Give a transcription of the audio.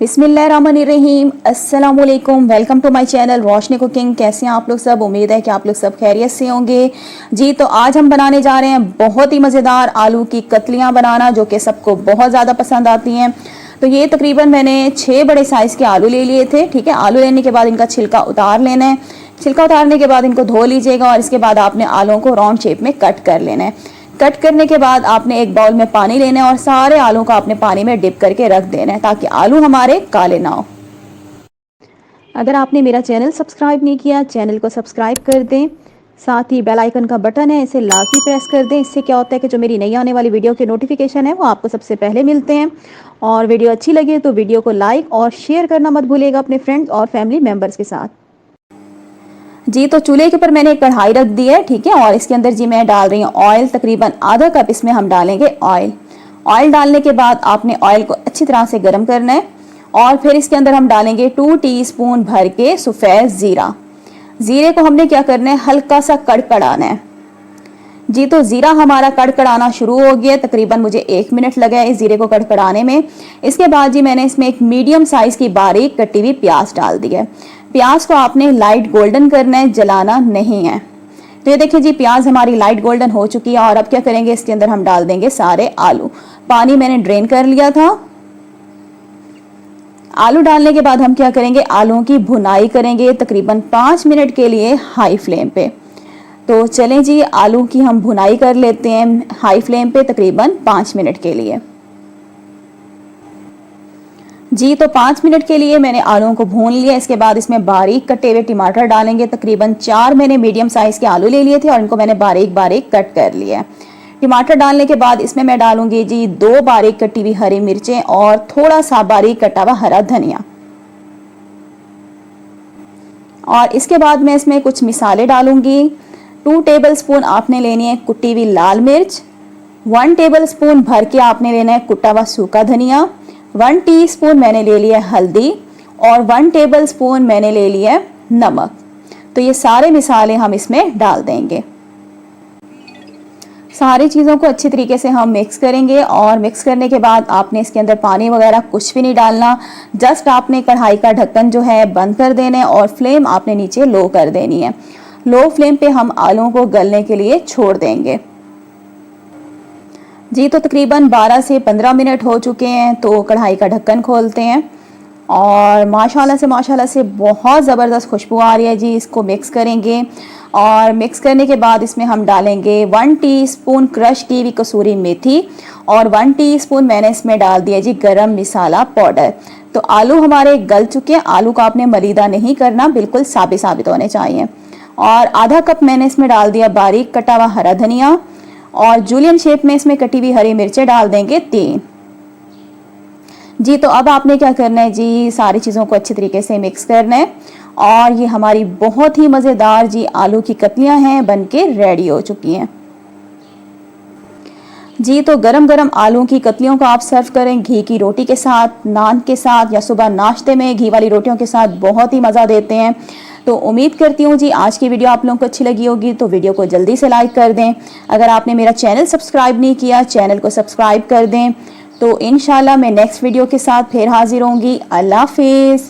बिस्मिल्लाहिर्रहमानिर्रहीम, अस्सलाम वालेकुम। Welcome to my channel Roshni cooking. कैसे हैं आप लोग सब? उम्मीद है कि आप लोग सब खैरियत से होंगे जी। तो आज हम बनाने जा रहे हैं बहुत ही मज़ेदार आलू की कतलियाँ बनाना, जो कि सबको बहुत ज़्यादा पसंद आती हैं। तो ये तकरीबन मैंने 6 बड़े साइज़ के आलू ले लिए थे। ठीक है, आलू लेने के बाद इनका छिलका उतार लेना है। छिलका उतारने के बाद इनको धो लीजिएगा और इसके बाद आपने आलूओं को राउंड शेप में कट कर लेना है। कट करने के बाद आपने एक बाउल में पानी लेना है और सारे आलू को आपने पानी में डिप करके रख देना है, ताकि आलू हमारे काले ना हो। अगर आपने मेरा चैनल सब्सक्राइब नहीं किया, चैनल को सब्सक्राइब कर दें। साथ ही बेल आइकन का बटन है, इसे लाजमी प्रेस कर दें। इससे क्या होता है कि जो मेरी नई आने वाली वीडियो के नोटिफिकेशन है वो आपको सबसे पहले मिलते हैं। और वीडियो अच्छी लगे तो वीडियो को लाइक और शेयर करना मत भूलिएगा अपने फ्रेंड्स और फैमिली मेम्बर्स के साथ जी। तो चूल्हे के ऊपर मैंने एक कढ़ाई रख दी है। ठीक है, और इसके अंदर जी मैं डाल रही हूँ ऑयल, तकरीबन आधा कप इसमें हम डालेंगे ऑयल। ऑयल डालने के बाद आपने ऑयल को अच्छी तरह से गर्म करना है और फिर इसके अंदर हम डालेंगे 2 टीस्पून भर के सफ़ेद ज़ीरा। ज़ीरे को हमने क्या करना है, हल्का सा कड़कड़ाना है जी। तो ज़ीरा हमारा कड़कड़ाना शुरू हो गया, तकरीबन मुझे 1 मिनट लगा है इस ज़ीरे को कड़कड़ाने में। इसके बाद जी मैंने इसमें एक मीडियम साइज़ की बारीक कटी हुई प्याज डाल दी है। प्याज को आपने लाइट गोल्डन करना है, जलाना नहीं है। तो ये देखिए जी, प्याज हमारी लाइट गोल्डन हो चुकी है। और अब क्या करेंगे, इसके अंदर हम डाल देंगे सारे आलू। पानी मैंने ड्रेन कर लिया था। आलू डालने के बाद हम क्या करेंगे, आलूओं की भुनाई करेंगे तकरीबन 5 मिनट के लिए हाई फ्लेम पे। तो चलें जी, आलू की हम भुनाई कर लेते हैं हाई फ्लेम पे तकरीबन 5 मिनट के लिए जी। तो 5 मिनट के लिए मैंने आलूओं को भून लिया। इसके बाद इसमें बारीक कटे हुए टमाटर डालेंगे। तकरीबन 4 मैंने मीडियम साइज़ के आलू ले लिए थे और इनको मैंने बारीक बारीक कट कर लिया। टमाटर डालने के बाद इसमें मैं डालूंगी जी 2 बारीक कटी हुई हरी मिर्चें और थोड़ा सा बारीक कटा हुआ हरा धनिया। और इसके बाद मैं इसमें कुछ मिसाले डालूंगी। 2 टेबलस्पून आपने लेनी है कुटी हुई लाल मिर्च। 1 टेबलस्पून भर के आपने लेना है कुटा हुआ सूखा धनिया। 1 टीस्पून मैंने ले लिया हल्दी और 1 टेबलस्पून मैंने ले लिया नमक। तो ये सारे मिसाले हम इसमें डाल देंगे। सारी चीज़ों को अच्छी तरीके से हम मिक्स करेंगे और मिक्स करने के बाद आपने इसके अंदर पानी वगैरह कुछ भी नहीं डालना। जस्ट आपने कढ़ाई का ढक्कन जो है बंद कर देना है और फ्लेम आपने नीचे लो कर देनी है। लो फ्लेम पे हम आलूओं को गलने के लिए छोड़ देंगे जी। तो तकरीबन 12 से 15 मिनट हो चुके हैं। तो कढ़ाई का ढक्कन खोलते हैं और माशाल्लाह से बहुत ज़बरदस्त खुशबू आ रही है जी। इसको मिक्स करेंगे और मिक्स करने के बाद इसमें हम डालेंगे 1 टीस्पून क्रश की हुई कसूरी मेथी और 1 टीस्पून मैंने इसमें डाल दिया जी गरम मसाला पाउडर। तो आलू हमारे गल चुके हैं। आलू को आपने मलीदा नहीं करना, बिल्कुल साबित होने चाहिए। और आधा कप मैंने इसमें डाल दिया बारीक कटा हुआ हरा धनिया और जूलियन शेप में इसमें कटी हुई हरी मिर्चें डाल देंगे 3 जी। तो अब आपने क्या करना है जी, सारी चीज़ों को अच्छी तरीके से मिक्स करना है और ये हमारी बहुत ही मज़ेदार जी आलू की कतलियाँ हैं, बनके रेडी हो चुकी हैं जी। तो गरम गरम आलू की कतलियों को आप सर्व करें घी की रोटी के साथ, नान के साथ, या सुबह नाश्ते में घी वाली रोटियों के साथ, बहुत ही मज़ा देते हैं। तो उम्मीद करती हूँ जी आज की वीडियो आप लोगों को अच्छी लगी होगी। तो वीडियो को जल्दी से लाइक कर दें। अगर आपने मेरा चैनल सब्सक्राइब नहीं किया, चैनल को सब्सक्राइब कर दें। तो इंशाल्लाह मैं नेक्स्ट वीडियो के साथ फिर हाजिर होंगी। अल्लाह हाफिज़।